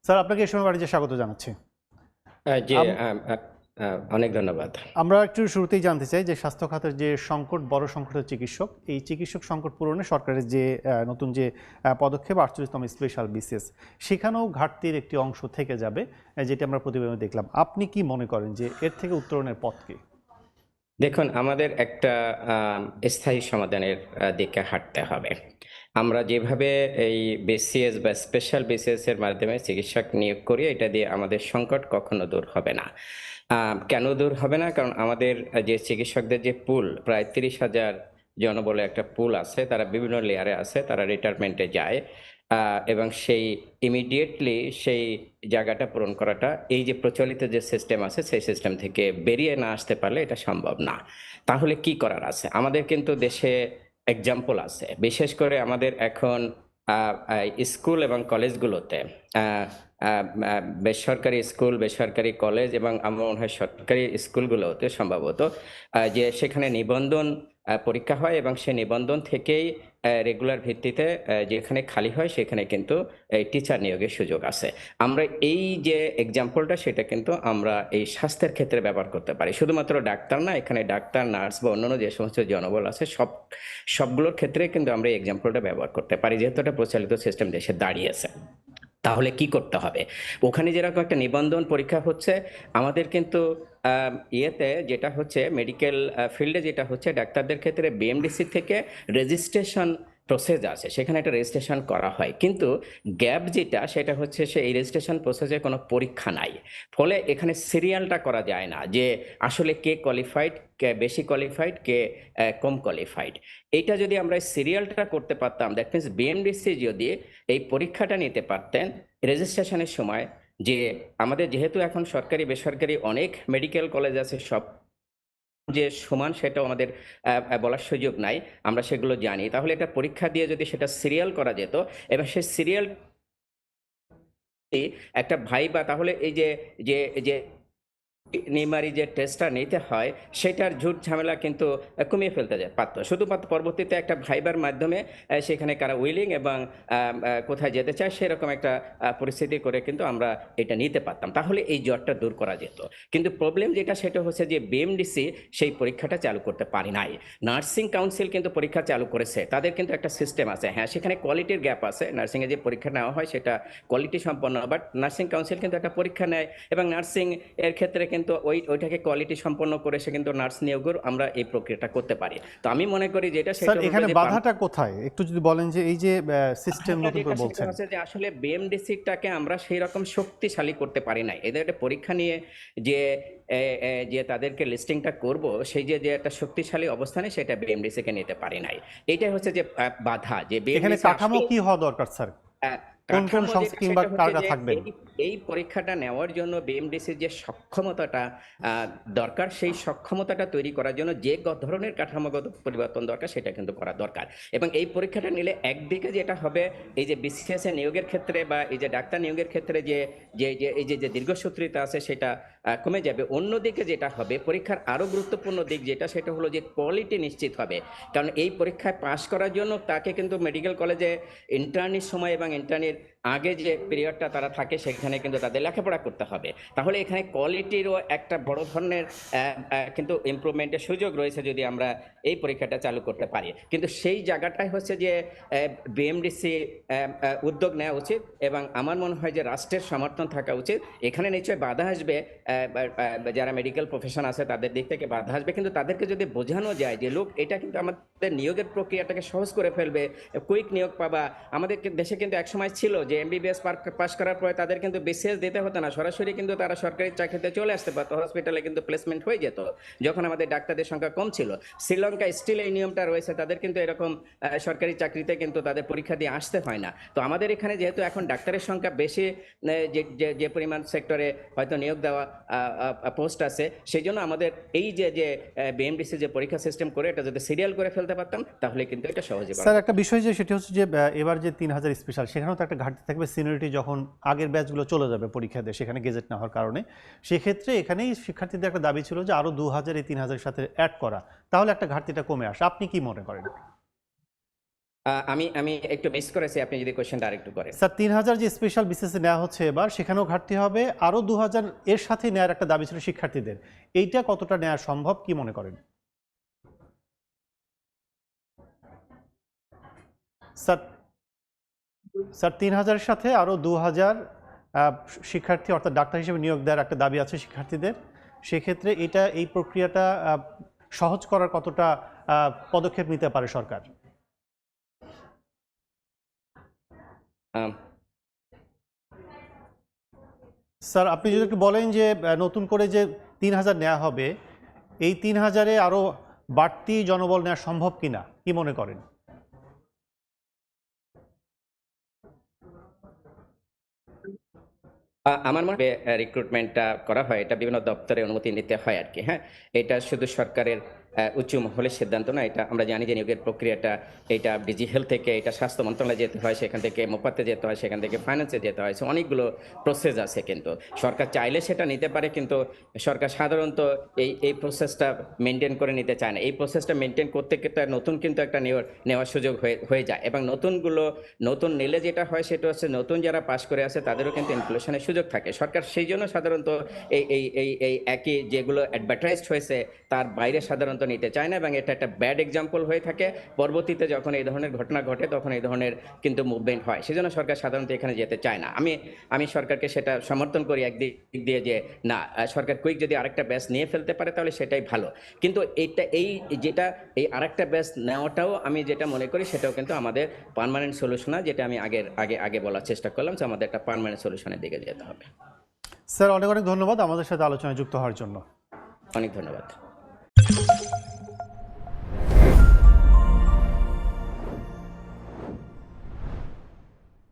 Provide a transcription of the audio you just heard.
Sir, আপনাকে এই সময় বাড়িতে স্বাগত জানাচ্ছি। জি, আম- অনেক ধন্যবাদ। আমরা একটু শুরুতেই জানতে চাই যে স্বাস্থ্য খাতের যে সংকট, বড় সংকট হচ্ছে চিকিৎসক। এই চিকিৎসক সংকট পূরণে সরকারের যে নতুন যে পদক্ষেপ 48তম স্পেশাল বিসিএস, সেখানেও ঘাটতির একটি অংশ থেকে যাবে, যেটি আমরা প্রতিবেদনে দেখলাম। আপনি কি মনে করেন যে এর থেকে উত্তরণের পথ কি? দেখুন, আমাদের একটা স্থায়ী সমাধানের দিকে হাঁটতে হবে। আমরা যেভাবে এই বিসিএস বা স্পেশাল বিসিএস এর মাধ্যমে চিকিৎসক নিয়োগ করি, এটা দিয়ে আমাদের সংকট কখনো দূর হবে না। কেন দূর হবে না? কারণ আমাদের যে চিকিৎসকদের যে পুল, প্রায় ৩০,০০০ জনবলে একটা পুল আছে, তারা বিভিন্ন লেয়ারে আছে, তারা রিটায়ারমেন্টে যায়। এবং সেই ইমিডিয়েটলি সেই জায়গাটা পূরণ করাটা, এই যে প্রচলিত যে সিস্টেম আছে, সেই সিস্টেম থেকে বেরিয়ে না আসতে পারলে এটা সম্ভব না। তাহলে কি করার আছে? আমাদের কিন্তু দেশে এক্সাম্পল আছে। বিশেষ করে আমাদের এখন স্কুল এবং কলেজগুলোতে আহ, আহ, আহ, বেসরকারি স্কুল, বেসরকারি কলেজ এবং আমার মনে হয় সরকারি স্কুলগুলোতে সম্ভবত যে সেখানে নিবন্ধন পরীক্ষা হয় এবং সেই নিবন্ধন থেকেই রেগুলার ভিত্তিতে যেখানে খালি হয় সেখানে কিন্তু টিচার নিয়োগের সুযোগ আছে। আমরা এই যে এক্সাম্পলটা, সেটা কিন্তু আমরা এই স্বাস্থ্যের ক্ষেত্রে ব্যবহার করতে পারি। শুধুমাত্র ডাক্তার না, এখানে ডাক্তার, নার্স বা অন্যান্য যে সমস্ত জনবল আছে, সবগুলোর ক্ষেত্রে কিন্তু আমরা এই এক্সাম্পলটা ব্যবহার করতে পারি, যেহেতু একটা প্রচলিত সিস্টেম দেশে দাঁড়িয়েছে। তাহলে কি করতে হবে? ওখানে যেরকম একটা নিবন্ধন পরীক্ষা হচ্ছে, আমাদের কিন্তু ইয়েতে যেটা হচ্ছে, মেডিকেল ফিল্ডে যেটা হচ্ছে, ডাক্তারদের ক্ষেত্রে বিএমডিসি থেকে রেজিস্ট্রেশন প্রসেস আছে, সেখানে একটা রেজিস্ট্রেশন করা হয়। কিন্তু গ্যাপ যেটা, সেটা হচ্ছে এই রেজিস্ট্রেশন প্রসেসে কোনো পরীক্ষা নাই। ফলে এখানে সিরিয়ালটা করা যায় না যে আসলে কে কোয়ালিফাইড, কে বেশি কোয়ালিফাইড, কে কম কোয়ালিফাইড। এইটা যদি আমরা সিরিয়ালটা করতে পারতাম, দ্যাট মিনস বিএমডিসি যদি এই পরীক্ষাটা নিতে পারতেন রেজিস্ট্রেশনের সময়, যে আমাদের যেহেতু এখন সরকারি বেসরকারি অনেক মেডিকেল কলেজ আছে, সব যে সমান সেটাও আমাদের বলার সুযোগ নাই, আমরা সেগুলো জানি। তাহলে এটা পরীক্ষা দিয়ে যদি সেটা সিরিয়াল করা যেত, এবং সেই সিরিয়াল একটা ভাইবা, তাহলে এই যে যে যে নিমারি যে টেস্টটা নিতে হয়, সেটার ঝুট ঝামেলা কিন্তু কমিয়ে ফেলতে পারতো। শুধুমাত্র পরবর্তীতে একটা ভাইবার মাধ্যমে সেখানে কারা উইলিং এবং কোথায় যেতে চায় সেরকম একটা পরিস্থিতি করে কিন্তু আমরা এটা নিতে পারতাম। তাহলে এই জটটা দূর করা যেত। কিন্তু প্রবলেম যেটা, সেটা হচ্ছে যে বিএমডিসি সেই পরীক্ষাটা চালু করতে পারে নাই। নার্সিং কাউন্সিল কিন্তু পরীক্ষা চালু করেছে, তাদের কিন্তু একটা সিস্টেম আছে। হ্যাঁ, সেখানে কোয়ালিটির গ্যাপ আছে, নার্সিংয়ে যে পরীক্ষা নেওয়া হয় সেটা কোয়ালিটি সম্পন্ন, বাট নার্সিং কাউন্সিল কিন্তু একটা পরীক্ষা নেয়, এবং নার্সিং এর ক্ষেত্রে কিন্তু ওইটাকে কোয়ালিটি সম্পন্ন করে সে কিন্তু নার্স নিয়োগের আমরা এই প্রক্রিয়াটা করতে পারি। তো আমি মনে করি যেটা, স্যার, সেটা হলো এখানে যে বাধাটা কোথায় একটু যদি বলেন, যে এই যে সিস্টেম বাধাটা নতুন যেটা, করে সেটা বলছেন। হচ্ছে যে আসলে বিএমডিসিটাকে আমরা সেই রকম শক্তিশালী করতে পারি নাই। এদের একটা পরীক্ষা নিয়ে যে যে তাদেরকে লিস্টিংটা করব, সেই যে যে একটা শক্তিশালী অবস্থানে সেটা বিএমডিসি কে নিতে পারি নাই। এটাই হচ্ছে যে বাধা, যে এখানে বিএমডিসি কাঠামো আসলে কি হওয়া দরকার স্যার? আহ, কোন কোন কাঠামো সংস্থা যেটা, কিংবা সেটা হচ্ছে কারা যে থাকবেন? এই এই পরীক্ষাটা নেওয়ার জন্য বিএমডিসির যে সক্ষমতাটা দরকার, সেই সক্ষমতাটা তৈরি করার জন্য যে ধরনের কাঠামোগত পরিবর্তন দরকার, সেটা কিন্তু করা দরকার। এবং এই পরীক্ষাটা নিলে একদিকে যেটা হবে, এই যে বিসিএস এ নিয়োগের ক্ষেত্রে বা এই যে ডাক্তার নিয়োগের ক্ষেত্রে যে যে যে এই যে যে দীর্ঘসূত্রিতা আছে, সেটা কমে যাবে। অন্যদিকে যেটা হবে, পরীক্ষার আরো গুরুত্বপূর্ণ দিক যেটা, সেটা হলো যে কোয়ালিটি নিশ্চিত হবে। কারণ এই পরীক্ষায় পাশ করার জন্য তাকে কিন্তু মেডিকেল কলেজে ইন্টার্নির সময় এবং ইন্টার্নির আগে যে পিরিয়ডটা তারা থাকে, সেখানে কিন্তু তাদের লেখাপড়া করতে হবে। তাহলে এখানে কোয়ালিটিরও একটা বড় ধরনের কিন্তু ইমপ্রুভমেন্টের সুযোগ রয়েছে যদি আমরা এই পরীক্ষাটা চালু করতে পারি। কিন্তু সেই জায়গাটাই হচ্ছে যে বিএমডিসি উদ্যোগ নেওয়া উচিত, এবং আমার মনে হয় যে রাষ্ট্রের সমর্থন থাকা উচিত। এখানে নিশ্চয়ই বাধা আসবে, যারা মেডিকেল প্রফেশন আছে তাদের দিক থেকে বাধা আসবে, কিন্তু তাদেরকে যদি বোঝানো যায় যে লোক, এটা কিন্তু আমাদের নিয়োগের প্রক্রিয়াটাকে সহজ করে ফেলবে, কুইক নিয়োগ পাবা। আমাদের দেশে কিন্তু একসময় ছিল যে এমবিবিএস পাস করার পরে তাদের কিন্তু বিসিএস দিতে হতো না, সরাসরি কিন্তু তারা সরকারি চাকরিতে চলে আসতে পারতো, হসপিটালে কিন্তু প্লেসমেন্ট হয়ে যেত, যখন আমাদের ডাক্তারদের সংখ্যা কম ছিল। শ্রীলঙ্কা স্টিল এই নিয়মটা রয়েছে, তাদের কিন্তু এরকম সরকারি চাকরিতে কিন্তু তাদের পরীক্ষা দিয়ে আসতে হয় না। তো আমাদের এখানে যেহেতু এখন ডাক্তারের সংখ্যা বেশি, যে যে পরিমাণ সেক্টরে হয়তো নিয়োগ দেওয়া পোস্ট আছে, সেই জন্য আমাদের এই যে যে বিএমডিসি যে পরীক্ষা সিস্টেম করে, এটা যদি সিরিয়াল করে ফেলতে পারতাম, তাহলে কিন্তু এটা সহজে করা স্যার, যেত। একটা বিষয় যে সেটা হচ্ছে যে এবার যে 3000 স্পেশাল, সেখানেও তো একটা ঘাটতি থাকবে সিনিয়রিটি, যখন আগের ব্যাচগুলো চলে যাবে পরীক্ষা দিয়ে সেখানে গেজেট না হওয়ার কারণে। সেক্ষেত্রে এখানেই শিক্ষার্থীদের একটা দাবি ছিল যে আরও 2000 এই 3000 সাথে অ্যাড করা, তাহলে একটা ঘাটতিটা কমে আসে। আপনি কি মনে করেন? আমি আমি একটু মিস করেছি, আপনি যদি কোশ্চেনটা আরেকটু করেন। স্যার 3000 যে স্পেশাল বিসিএস নেওয়া হচ্ছে এবার, সেখানেও ঘাটতি হবে, আরও 2000 এর সাথে নেওয়ার একটা দাবি ছিল শিক্ষার্থীদের। এইটা কতটা নেওয়া সম্ভব, কি মনে করেন স্যার? স্যার 3000-এর সাথে আরও 2000 শিক্ষার্থী অর্থাৎ ডাক্তার হিসেবে নিয়োগ দেওয়ার একটা দাবি আছে শিক্ষার্থীদের। সেক্ষেত্রে এই প্রক্রিয়াটা সহজ করার কতটা পদক্ষেপ নিতে পারে সরকার? আম, স্যার আপনি যদি একটু বলেন যে নতুন করে যে 3000 নেওয়া হবে, এই 3000-এ আরও বাড়তি জনবল নেওয়া সম্ভব কিনা, কি মনে করেন? আমার মনে হয় রিক্রুটমেন্টটা করা হয়, এটা বিভিন্ন দপ্তরে অনুমতি নিতে হয় আর কি। হ্যাঁ, এটা শুধু সরকারের উচ্চ মহলের সিদ্ধান্ত না, এটা আমরা জানি যে নিয়োগের প্রক্রিয়াটা এটা ডিজি হেলথ থেকে এটা স্বাস্থ্য মন্ত্রণালয়ে যেতে হয়, সেখান থেকে মোপাতে যেতে হয়, সেখান থেকে ফাইন্যান্সে যেতে হয়, অনেকগুলো প্রসেস আছে। কিন্তু সরকার চাইলে সেটা নিতে পারে, কিন্তু সরকার সাধারণত এই প্রসেসটা মেনটেন করে নিতে চায় না। এই প্রসেসটা মেনটেন করতে কিন্তু নতুন কিন্তু একটা নেওয়ার সুযোগ হয়ে যায়, এবং নতুন নিলে যেটা হয় সেটা হচ্ছে নতুন যারা পাশ করে আসে তাদেরও কিন্তু ইনক্লুশনের সুযোগ থাকে। সরকার সেই জন্য সাধারণত এই একই যেগুলো অ্যাডভার্টাইজড হয়েছে তার বাইরে সাধারণত নিতে চায় না, এবং এটা একটা ব্যাড এক্সাম্পল হয়ে থাকে। পরবর্তীতে যখন এই ধরনের ঘটনা ঘটে তখন এই ধরনের কিন্তু মুভমেন্ট হয়, সেজন্য সরকার সাধারণত এখানে যেতে চায় না। আমি সরকারকে সেটা সমর্থন করি একদিক দিয়ে, যে না, সরকার কুইক যদি আরেকটা ব্যাচ নিয়ে ফেলতে পারে তাহলে সেটাই ভালো। কিন্তু যেটা এই আরেকটা ব্যাচ নেওয়াটাও আমি যেটা মনে করি সেটাও কিন্তু আমাদের পার্মানেন্ট সলিউশন না, যেটা আমি আগে বলার চেষ্টা করলাম, যে আমাদের একটা পার্মানেন্ট সলিউশনের দিকে যেতে হবে। স্যার অনেক অনেক ধন্যবাদ আমাদের সাথে আলোচনায় যুক্ত হওয়ার জন্য। অনেক ধন্যবাদ।